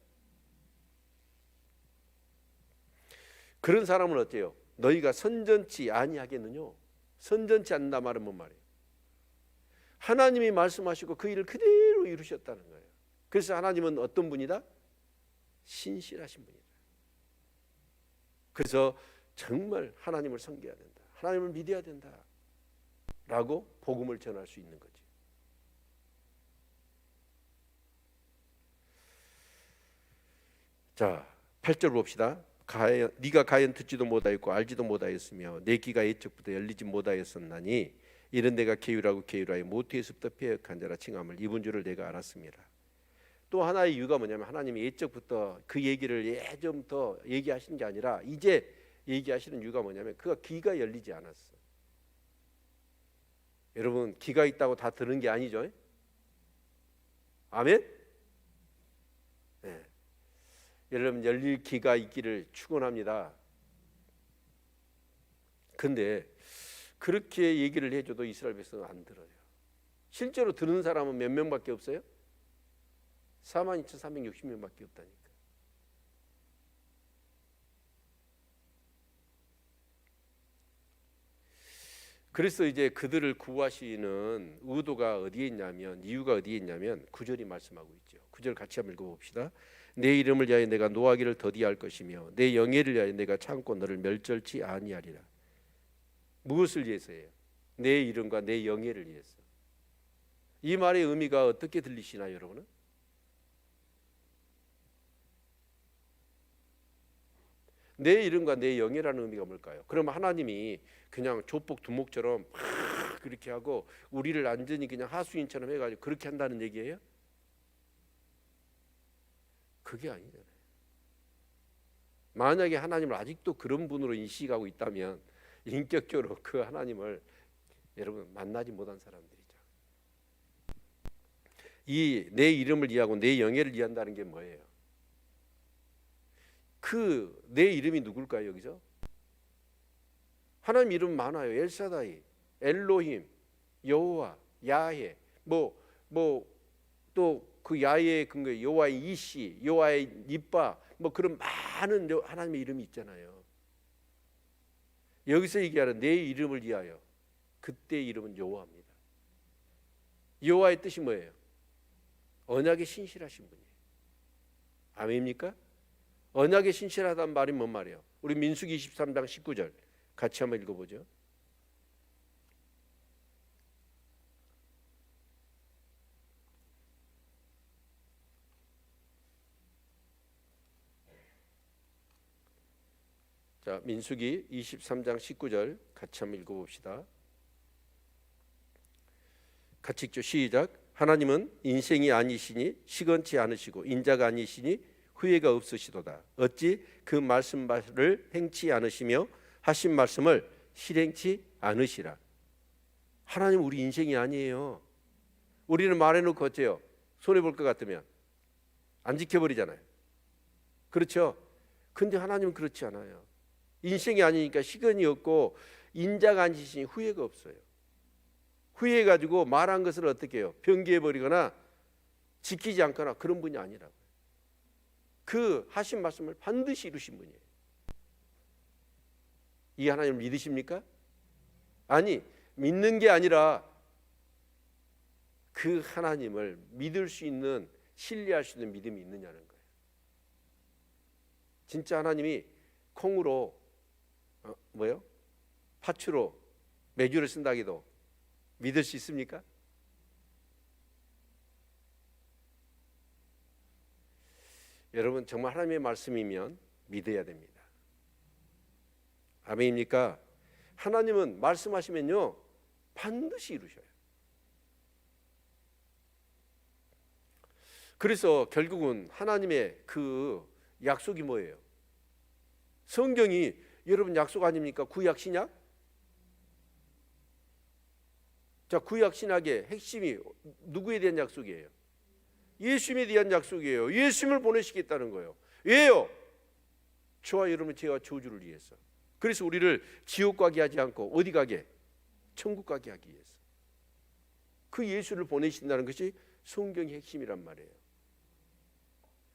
그런 사람은 어때요? 너희가 선전치 아니하겠느냐? 선전치 않는다 말은 뭔 말이에요? 하나님이 말씀하시고 그 일을 그대로 이루셨다는 거예요. 그래서 하나님은 어떤 분이다? 신실하신 분이다. 그래서 정말 하나님을 섬겨야 된다, 하나님을 믿어야 된다 라고 복음을 전할 수 있는 거지. 자, 8절 봅시다. 네가 가연 듣지도 못하였고 알지도 못하였으며 내 귀가 옛적부터 열리지 못하였었나니 이런 내가 계율하고 계율하여 모태에서부터 패역한 자라 칭함을 입은 줄을 내가 알았습니다. 또 하나의 이유가 뭐냐면 하나님이 옛적부터 그 얘기를 예전부터 얘기하시는 게 아니라 이제 얘기하시는 이유가 뭐냐면 그가 귀가 열리지 않았어. 여러분, 귀가 있다고 다 들은 게 아니죠? 아멘? 네. 여러분, 열릴 귀가 있기를 축원합니다. 근데 그렇게 얘기를 해줘도 이스라엘 백성은 안 들어요. 실제로 듣는 사람은 몇 명밖에 없어요? 42,360명밖에 없다니까. 그래서 이제 그들을 구하시는 의도가 어디에 있냐면, 이유가 어디에 있냐면 9절이 말씀하고 있죠. 9절 같이 한번 읽어봅시다. 내 이름을 위하여 내가 노하기를 더디할 것이며 내 영예를 위하여 내가 참고 너를 멸절치 아니하리라. 무엇을 위해서예요? 내 이름과 내 영예를 위해서. 이 말의 의미가 어떻게 들리시나요, 여러분은? 내 이름과 내 영예라는 의미가 뭘까요? 그럼 하나님이 그냥 조폭 두목처럼 막 그렇게 하고 우리를 완전히 그냥 하수인처럼 해가지고 그렇게 한다는 얘기예요? 그게 아니잖아요. 만약에 하나님을 아직도 그런 분으로 인식하고 있다면 인격적으로 그 하나님을 여러분 만나지 못한 사람들이죠. 이 내 이름을 이해하고 내 영예를 이해한다는 게 뭐예요? 그 내 이름이 누굴까요? 여기서 하나님 이름 많아요. 엘사다이, 엘로힘, 여호와, 야훼, 또 그 야훼의 근거 여호와의 이시, 여호와의 니빠, 그런 많은 하나님의 이름이 있잖아요. 여기서 얘기하는 내 이름을 위하여, 그때 이름은 여호와입니다. 여호와의 뜻이 뭐예요? 언약에 신실하신 분이에요. 아멘입니까? 언약에 신실하다는 말이 뭔 말이에요? 우리 민수기 23장 19절 같이 한번 읽어보죠. 자, 민수기 23장 19절 같이 한번 읽어봅시다. 같이 읽죠. 시작. 하나님은 인생이 아니시니 시건치 않으시고 인자가 아니시니 후회가 없으시도다. 어찌 그 말씀을 행치 않으시며 하신 말씀을 실행치 않으시라. 하나님 우리 인생이 아니에요. 우리는 말해놓고 어째요? 손해볼 것 같으면 안 지켜버리잖아요. 그렇죠? 근데 하나님은 그렇지 않아요. 인생이 아니니까 시건이 없고 인자가 아니시니 후회가 없어요. 후회해가지고 말한 것을 어떻게 해요? 변개해버리거나 지키지 않거나 그런 분이 아니라고요. 그 하신 말씀을 반드시 이루신 분이에요. 이 하나님을 믿으십니까? 아니, 믿는 게 아니라 그 하나님을 믿을 수 있는, 신뢰할 수 있는 믿음이 있느냐는 거예요. 진짜 하나님이 콩으로 팥으로 메주를 쓴다 해도 믿을 수 있습니까? 여러분 정말 하나님의 말씀이면 믿어야 됩니다. 아멘입니까? 하나님은 말씀하시면요 반드시 이루셔요. 그래서 결국은 하나님의 그 약속이 뭐예요? 성경이 여러분 약속 아닙니까? 구약 신약? 자, 구약 신약의 핵심이 누구에 대한 약속이에요? 예수님에 대한 약속이에요. 예수님을 보내시겠다는 거예요. 왜요? 저와 여러분 죄와 저주를 위해서. 그래서 우리를 지옥 가게 하지 않고 어디 가게? 천국 가게 하기 위해서. 그 예수를 보내신다는 것이 성경의 핵심이란 말이에요.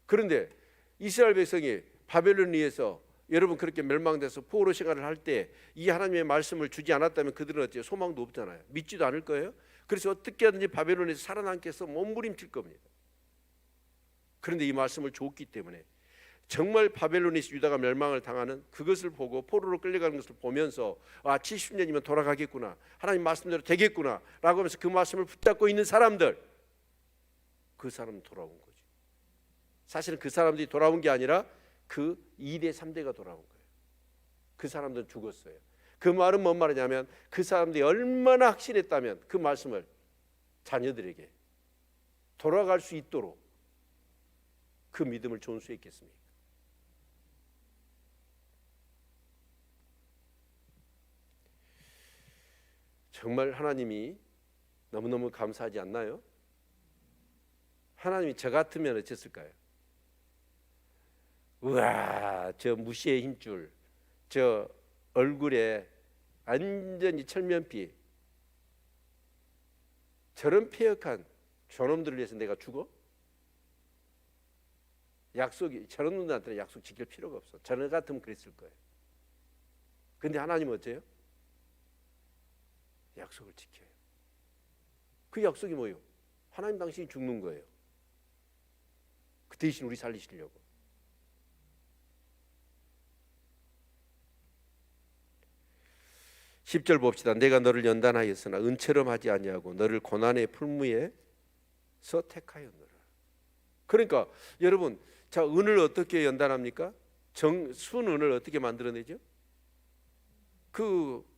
그런데 이스라엘 백성이 바벨론에 의해서 여러분 그렇게 멸망돼서 포로 생활을 할 때 이 하나님의 말씀을 주지 않았다면 그들은 어때요? 소망도 없잖아요. 믿지도 않을 거예요. 그래서 어떻게 하든지 바벨론에서 살아남기 위해서 몸부림칠 겁니다. 그런데 이 말씀을 줬기 때문에 정말 바벨론에서 유다가 멸망을 당하는 그것을 보고 포로로 끌려가는 것을 보면서 70년이면 돌아가겠구나, 하나님 말씀대로 되겠구나 라고 하면서 그 말씀을 붙잡고 있는 사람들, 그 사람은 돌아온 거죠. 사실은 그 사람들이 돌아온 게 아니라 그 2대 3대가 돌아온 거예요. 그 사람들은 죽었어요. 그 말은 뭔 말이냐면 그 사람들이 얼마나 확신했다면 그 말씀을 자녀들에게 돌아갈 수 있도록 그 믿음을 존수했겠습니까? 정말 하나님이 너무너무 감사하지 않나요? 하나님이 저 같으면 어땠을까요? 우와, 저 무시의 힘줄, 저 얼굴에 완전히 철면피, 저런 폐역한 저놈들을 위해서 내가 죽어? 약속이 저런 놈들한테는 약속 지킬 필요가 없어. 저런 같으면 그랬을 거예요. 근데 하나님은 어째요? 약속을 지켜요. 그 약속이 뭐예요? 하나님 당신이 죽는 거예요. 그 대신 우리 살리시려고. (10절) 봅시다. 내가 너를 연단하였으나 은처럼 하지 아니하고 너를 고난의 풀무에서 택하였노라. 그러니까 여러분, 자, 은을 어떻게 연단합니까? 순은을 어떻게 만들어내죠? 그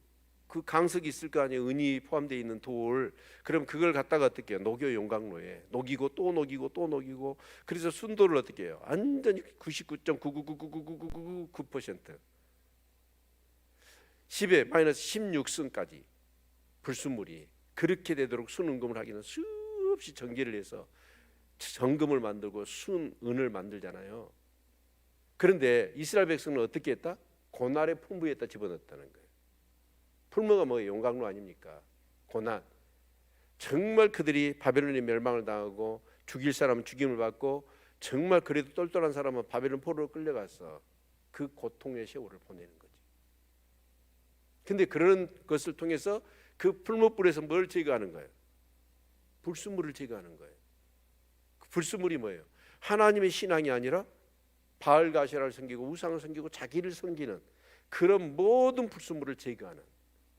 강석이 있을 거 아니에요. 은이 포함되어 있는 돌. 그럼 그걸 갖다가 어떻게 해요? 녹여 용광로에 녹이고 또 녹이고 또 녹이고. 그래서 순도를 어떻게 해요? 완전히 99.9999999% 10에 마이너스 16승까지 불순물이 그렇게 되도록 순은금을 하기는 수없이 전기를 해서 정금을 만들고 순은을 만들잖아요. 그런데 이스라엘 백성은 어떻게 했다? 고난의 풍부에다 집어넣었다는 거예요. 풀무가 뭐예요? 용광로 아닙니까? 고난. 정말 그들이 바벨론의 멸망을 당하고 죽일 사람은 죽임을 받고 정말 그래도 똘똘한 사람은 바벨론 포로로 끌려가서 그 고통의 세월을 보내는 거지. 근데 그런 것을 통해서 그 풀무불에서 뭘 제거하는 거예요? 불순물을 제거하는 거예요. 그 불순물이 뭐예요? 하나님의 신앙이 아니라 바알가시라를 섬기고 우상을 섬기고 자기를 섬기는 그런 모든 불순물을 제거하는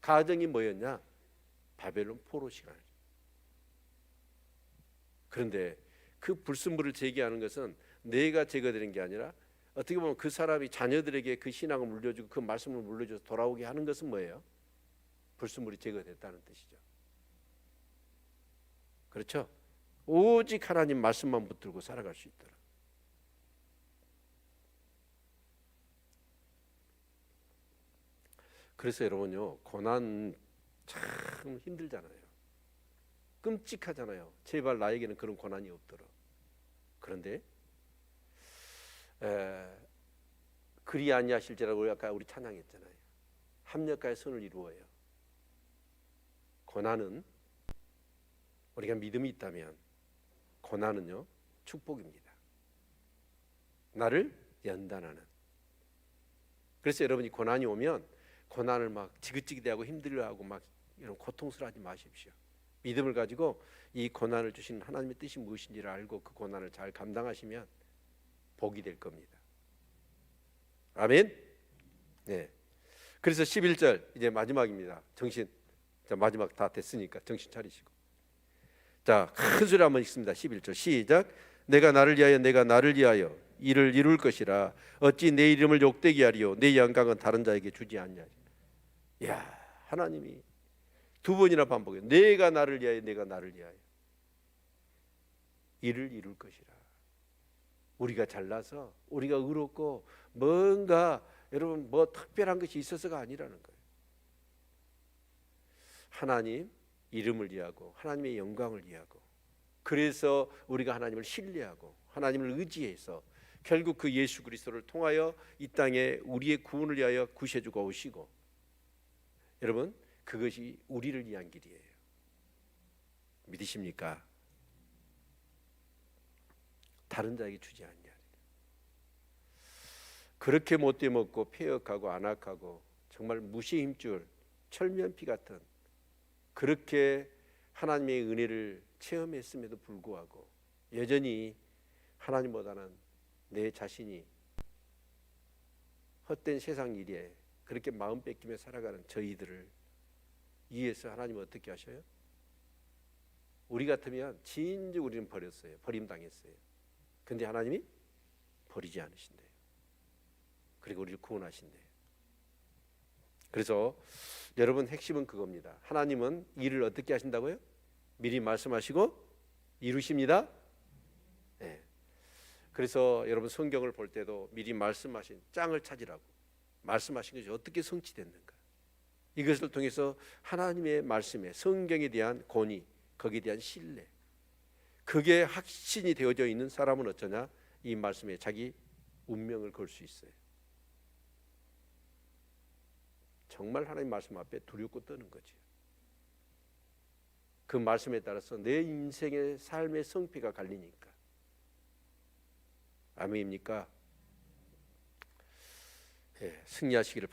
가정이 뭐였냐? 바벨론 포로 시간. 그런데 그 불순물을 제거하는 것은 내가 제거되는 게 아니라 어떻게 보면 그 사람이 자녀들에게 그 신앙을 물려주고 그 말씀을 물려줘서 돌아오게 하는 것은 뭐예요? 불순물이 제거됐다는 뜻이죠. 그렇죠? 오직 하나님 말씀만 붙들고 살아갈 수 있도록. 그래서 여러분요, 고난 참 힘들잖아요. 끔찍하잖아요. 제발 나에게는 그런 고난이 없도록. 그런데 그리 아니하실지라고 아까 우리 찬양했잖아요. 합력하여 선을 이루어요. 고난은 우리가 믿음이 있다면 고난은요 축복입니다. 나를 연단하는. 그래서 여러분이 고난이 오면 고난을 막 지긋지긋해하고 힘들어하고 막 이런 고통스러워하지 마십시오. 믿음을 가지고 이 고난을 주신 하나님의 뜻이 무엇인지를 알고 그 고난을 잘 감당하시면 복이 될 겁니다. 아멘. 네. 그래서 11절 이제 마지막입니다. 정신, 자, 마지막 다 됐으니까 정신 차리시고. 자, 큰 소리 한번 읽습니다. 11절 시작. 내가 나를 위하여 이를 이룰 것이라. 어찌 내 이름을 욕되게 하리요. 내 영광은 다른 자에게 주지 않냐. 야, 하나님이 두 번이나 반복해요. 내가 나를 위하여 이를 이룰 것이라. 우리가 잘나서 우리가 의롭고 뭔가 여러분 뭐 특별한 것이 있어서가 아니라는 거예요. 하나님 이름을 위하고 하나님의 영광을 위하고, 그래서 우리가 하나님을 신뢰하고 하나님을 의지해서 결국 그 예수 그리스도를 통하여 이 땅에 우리의 구원을 위하여 구세주가 오시고, 여러분 그것이 우리를 위한 길이에요. 믿으십니까? 다른 자에게 주지 않냐. 그렇게 못돼 먹고 폐역하고 안악하고 정말 무시의 힘줄 철면피 같은 그렇게 하나님의 은혜를 체험했음에도 불구하고 여전히 하나님보다는 내 자신이 헛된 세상 일에 그렇게 마음 뺏기며 살아가는 저희들을 위해서 하나님은 어떻게 하셔요? 우리 같으면 진즉 우리는 버렸어요. 버림당했어요. 근데 하나님이 버리지 않으신대요. 그리고 우리를 구원하신대요. 그래서 여러분 핵심은 그겁니다. 하나님은 일을 어떻게 하신다고요? 미리 말씀하시고 이루십니다. 네. 그래서 여러분 성경을 볼 때도 미리 말씀하신 짱을 찾으라고 말씀하신 것이 어떻게 성취됐는가, 이것을 통해서 하나님의 말씀에 성경에 대한 권위, 거기에 대한 신뢰, 그게 확신이 되어져 있는 사람은 어쩌냐? 이 말씀에 자기 운명을 걸 수 있어요. 정말 하나님 말씀 앞에 두렵고 떠는 거죠. 그 말씀에 따라서 내 인생의 삶의 성패가 갈리니까. 아멘입니까? 예, 승리하시기를 바랍니다.